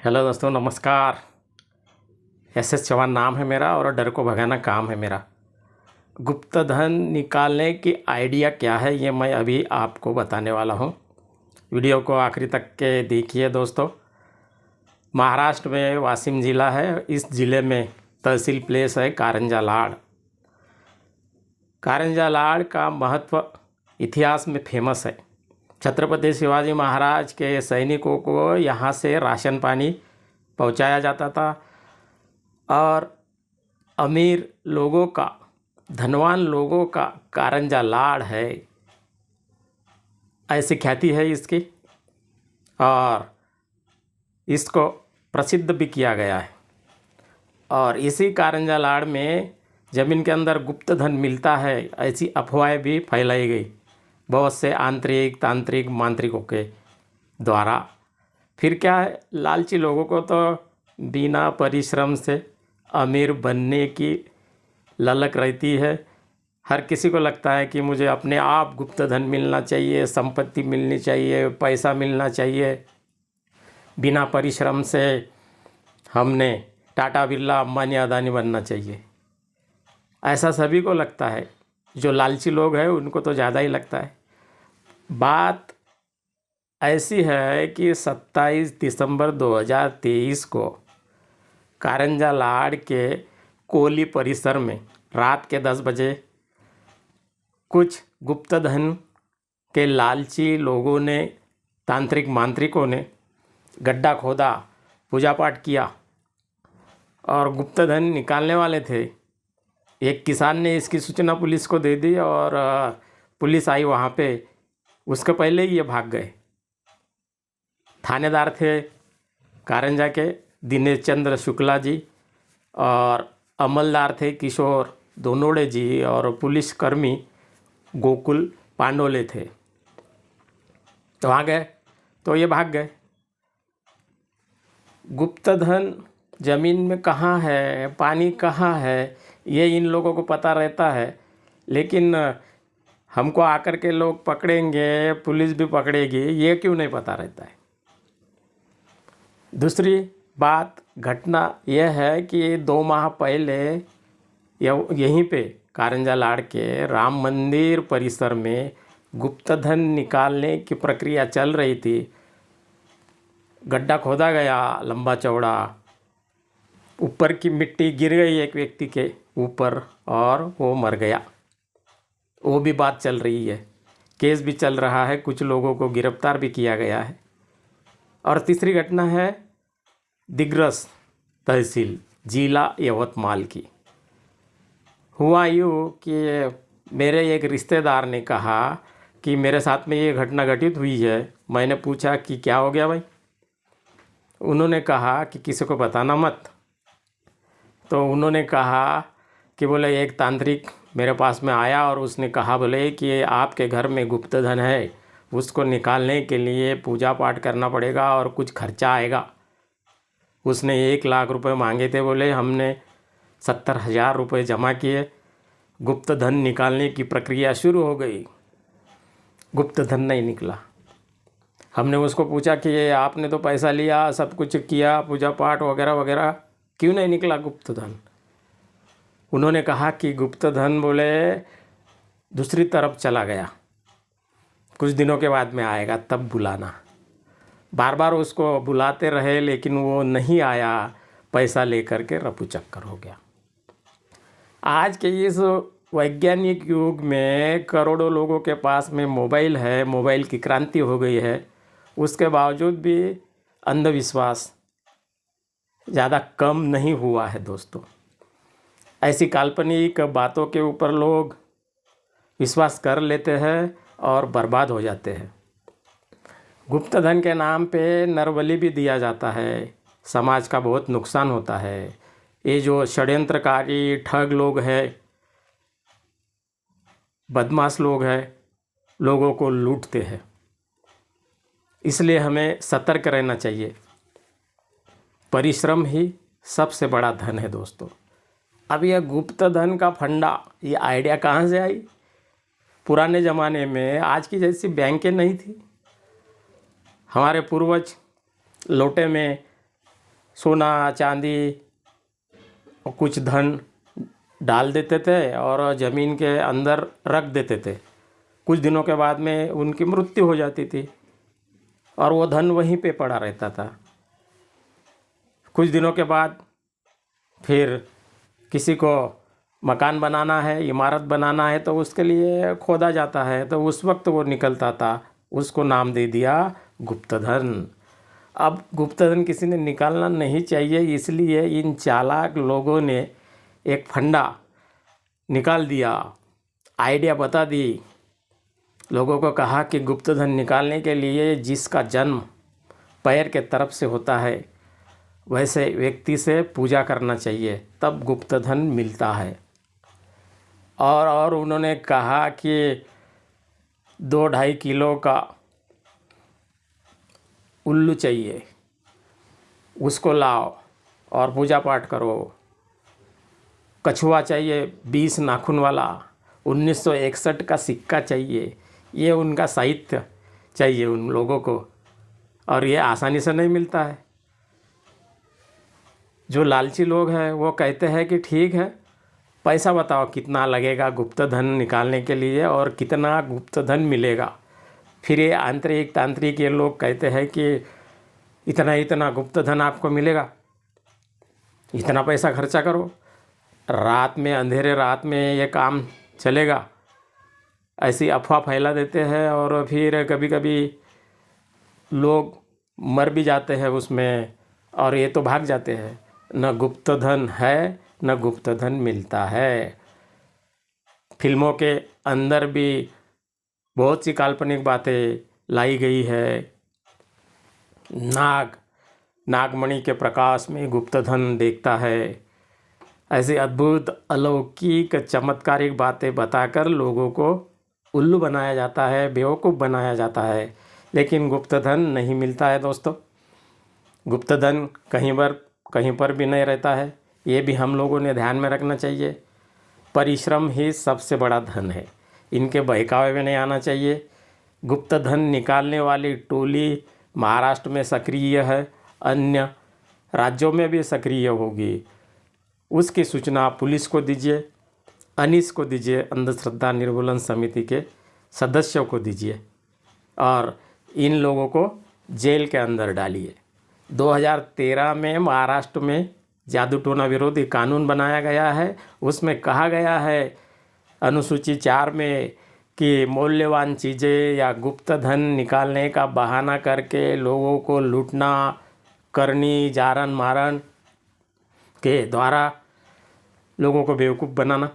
Hello दोस्तों, नमस्कार। S Chauhan नाम है मेरा और डर को भगाना काम है मेरा। गुप्त धन निकालने की आइडिया क्या है, ये मैं अभी आपको बताने वाला हूँ। वीडियो को आखिरी तक के देखिए दोस्तों। महाराष्ट्र में वाशिम ज़िला है। इस ज़िले में तहसील प्लेस है कारंजा लाड़। कारंजा लाड़ का महत्व इतिहास में फेमस है। छत्रपति शिवाजी महाराज के सैनिकों को यहाँ से राशन पानी पहुँचाया जाता था और अमीर लोगों का, धनवान लोगों का कारंजा लाड़ है, ऐसी ख्याति है इसकी। और इसको प्रसिद्ध भी किया गया है। और इसी कारंजा लाड़ में ज़मीन के अंदर गुप्त धन मिलता है, ऐसी अफवाहें भी फैलाई गई बहुत से आंतरिक, तांत्रिक, मांत्रिकों के द्वारा। फिर क्या है, लालची लोगों को तो बिना परिश्रम से अमीर बनने की ललक रहती है। हर किसी को लगता है कि मुझे अपने आप गुप्त धन मिलना चाहिए, संपत्ति मिलनी चाहिए, पैसा मिलना चाहिए। बिना परिश्रम से हमने टाटा, बिरला, अंबानी, अदानी बनना चाहिए, ऐसा सभी को लगता है। जो लालची लोग हैं उनको तो ज़्यादा ही लगता है। बात ऐसी है कि 27 दिसंबर 2023 को कारंजा लाड़ के कोली परिसर में रात के 10 बजे कुछ गुप्त धन के लालची लोगों ने, तांत्रिक मांत्रिकों ने गड्ढा खोदा, पूजा पाठ किया और गुप्त धन निकालने वाले थे। एक किसान ने इसकी सूचना पुलिस को दे दी और पुलिस आई वहाँ पे। उसके पहले ही ये भाग गए। थानेदार थे कारंजा के दिनेश चंद्र शुक्ला जी और अमलदार थे किशोर दोनोड़े जी और पुलिसकर्मी गोकुल पांडोले थे। तो वहाँ गए तो ये भाग गए। गुप्त धन ज़मीन में कहाँ है, पानी कहाँ है, ये इन लोगों को पता रहता है। लेकिन हमको आकर के लोग पकड़ेंगे, पुलिस भी पकड़ेगी, ये क्यों नहीं पता रहता है। दूसरी बात, घटना यह है कि 2 माह पहले यहीं पे कारंजा लाड़ के राम मंदिर परिसर में गुप्त धन निकालने की प्रक्रिया चल रही थी। गड्ढा खोदा गया लंबा चौड़ा, ऊपर की मिट्टी गिर गई एक व्यक्ति के ऊपर और वो मर गया। वो भी बात चल रही है, केस भी चल रहा है, कुछ लोगों को गिरफ्तार भी किया गया है। और तीसरी घटना है दिग्रस तहसील जिला यवतमाल की। हुआ यूँ कि मेरे एक रिश्तेदार ने कहा कि मेरे साथ में ये घटना घटित हुई है। मैंने पूछा कि क्या हो गया भाई। उन्होंने कहा कि किसी को बताना मत। तो उन्होंने कहा कि बोले एक तांत्रिक मेरे पास में आया और उसने कहा बोले कि आपके घर में गुप्त धन है, उसको निकालने के लिए पूजा पाठ करना पड़ेगा और कुछ खर्चा आएगा। उसने 1 लाख रुपए मांगे थे। बोले हमने 70,000 रुपये जमा किए, गुप्त धन निकालने की प्रक्रिया शुरू हो गई। गुप्त धन नहीं निकला। हमने उसको पूछा कि ये आपने तो पैसा लिया, सब कुछ किया, पूजा पाठ वगैरह वगैरह, क्यों नहीं निकला गुप्त धन। उन्होंने कहा कि गुप्त धन बोले दूसरी तरफ चला गया, कुछ दिनों के बाद में आएगा, तब बुलाना। बार बार उसको बुलाते रहे लेकिन वो नहीं आया। पैसा लेकर के रफू चक्कर हो गया। आज के इस वैज्ञानिक युग में करोड़ों लोगों के पास में मोबाइल है, मोबाइल की क्रांति हो गई है, उसके बावजूद भी अंधविश्वास ज़्यादा कम नहीं हुआ है दोस्तों। ऐसी काल्पनिक बातों के ऊपर लोग विश्वास कर लेते हैं और बर्बाद हो जाते हैं। गुप्त धन के नाम पे नरबलि भी दिया जाता है, समाज का बहुत नुकसान होता है। ये जो षड्यंत्रकारी ठग लोग हैं, बदमाश लोग हैं, लोगों को लूटते हैं। इसलिए हमें सतर्क रहना चाहिए। परिश्रम ही सबसे बड़ा धन है दोस्तों। अब यह गुप्त धन का फंडा, ये आइडिया कहाँ से आई। पुराने ज़माने में आज की जैसी बैंकें नहीं थी। हमारे पूर्वज लोटे में सोना चांदी और कुछ धन डाल देते थे और ज़मीन के अंदर रख देते थे। कुछ दिनों के बाद में उनकी मृत्यु हो जाती थी और वो धन वहीं पे पड़ा रहता था। कुछ दिनों के बाद फिर किसी को मकान बनाना है, इमारत बनाना है तो उसके लिए खोदा जाता है, तो उस वक्त वो निकलता था, उसको नाम दे दिया गुप्तधन। अब गुप्तधन किसी ने निकालना नहीं चाहिए, इसलिए इन चालाक लोगों ने एक फंडा निकाल दिया, आइडिया बता दी। लोगों को कहा कि गुप्तधन निकालने के लिए जिसका जन्म पैर के तरफ से होता है वैसे व्यक्ति से पूजा करना चाहिए, तब गुप्तधन मिलता है। और उन्होंने कहा कि 2-2.5 किलो का उल्लू चाहिए, उसको लाओ और पूजा पाठ करो। कछुआ चाहिए 20 नाखून वाला, 1961 का सिक्का चाहिए। ये उनका साहित्य चाहिए उन लोगों को, और ये आसानी से नहीं मिलता है। जो लालची लोग हैं वो कहते हैं कि ठीक है, पैसा बताओ कितना लगेगा गुप्तधन निकालने के लिए और कितना गुप्तधन मिलेगा। फिर ये आंतरिक तांत्रिक ये लोग कहते हैं कि इतना इतना गुप्तधन आपको मिलेगा, इतना पैसा खर्चा करो। रात में, अंधेरे रात में ये काम चलेगा, ऐसी अफवाह फैला देते हैं और फिर कभी कभी लोग मर भी जाते हैं उसमें और ये तो भाग जाते हैं। न गुप्तधन है न गुप्तधन मिलता है। फिल्मों के अंदर भी बहुत सी काल्पनिक बातें लाई गई है। नागमणि के प्रकाश में गुप्तधन देखता है, ऐसी अद्भुत अलौकिक चमत्कारिक बातें बताकर लोगों को उल्लू बनाया जाता है, बेवकूफ़ बनाया जाता है, लेकिन गुप्तधन नहीं मिलता है दोस्तों। गुप्तधन कहीं पर भी नहीं रहता है, ये भी हम लोगों ने ध्यान में रखना चाहिए। परिश्रम ही सबसे बड़ा धन है, इनके बहकावे में नहीं आना चाहिए। गुप्तधन निकालने वाली टोली महाराष्ट्र में सक्रिय है, अन्य राज्यों में भी सक्रिय होगी। उसकी सूचना पुलिस को दीजिए, अनीस को दीजिए, अंधश्रद्धा निर्मूलन समिति के सदस्यों को दीजिए और इन लोगों को जेल के अंदर डालिए। 2013 में महाराष्ट्र में जादू टोना विरोधी कानून बनाया गया है। उसमें कहा गया है अनुसूची 4 में कि मूल्यवान चीज़ें या गुप्तधन निकालने का बहाना करके लोगों को लूटना, करनी, जारन मारन के द्वारा लोगों को बेवकूफ़ बनाना,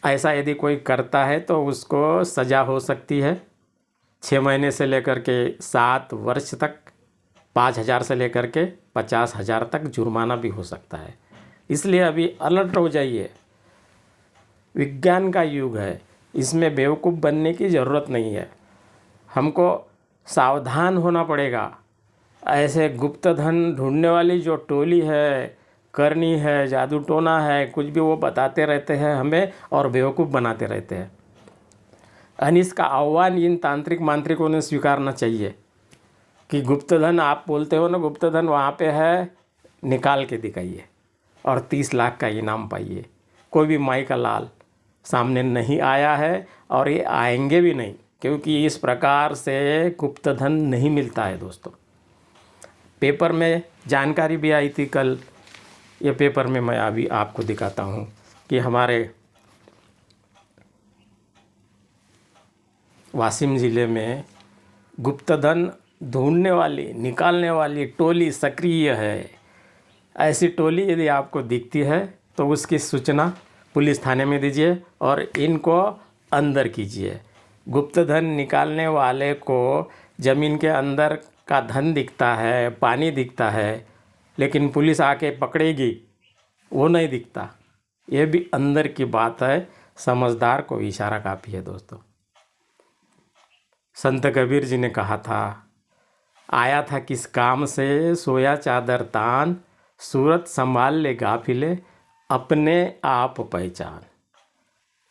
ऐसा यदि कोई करता है तो उसको सज़ा हो सकती है 6 महीने से लेकर के 7 वर्ष तक, 5,000 से लेकर के 50,000 तक जुर्माना भी हो सकता है। इसलिए अभी अलर्ट हो जाइए। विज्ञान का युग है, इसमें बेवकूफ़ बनने की ज़रूरत नहीं है। हमको सावधान होना पड़ेगा। ऐसे गुप्तधन ढूंढने वाली जो टोली है, करनी है, जादू टोना है, कुछ भी वो बताते रहते हैं हमें और बेवकूफ़ बनाते रहते हैं। अनीस का आह्वान इन तांत्रिक मांत्रिकों ने स्वीकारना चाहिए कि गुप्तधन आप बोलते हो ना, गुप्तधन वहाँ पे है, निकाल के दिखाइए और 30 लाख का इनाम पाइए। कोई भी माई का लाल सामने नहीं आया है और ये आएंगे भी नहीं, क्योंकि इस प्रकार से गुप्तधन नहीं मिलता है दोस्तों। पेपर में जानकारी भी आई थी कल, ये पेपर में मैं अभी आपको दिखाता हूँ कि हमारे वाशिम ज़िले में गुप्तधन ढूंढने वाली, निकालने वाली टोली सक्रिय है। ऐसी टोली यदि आपको दिखती है तो उसकी सूचना पुलिस थाने में दीजिए और इनको अंदर कीजिए। गुप्तधन निकालने वाले को ज़मीन के अंदर का धन दिखता है, पानी दिखता है, लेकिन पुलिस आके पकड़ेगी वो नहीं दिखता। ये भी अंदर की बात है, समझदार को इशारा काफ़ी है दोस्तों। संत कबीर जी ने कहा था, आया था किस काम से, सोया चादर तान, सूरत संभाल ले गाफिले, अपने आप पहचान।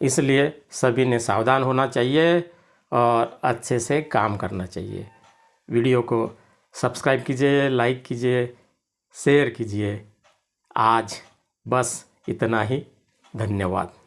इसलिए सभी ने सावधान होना चाहिए और अच्छे से काम करना चाहिए। वीडियो को सब्सक्राइब कीजिए, लाइक कीजिए, शेयर कीजिए। आज बस इतना ही। धन्यवाद।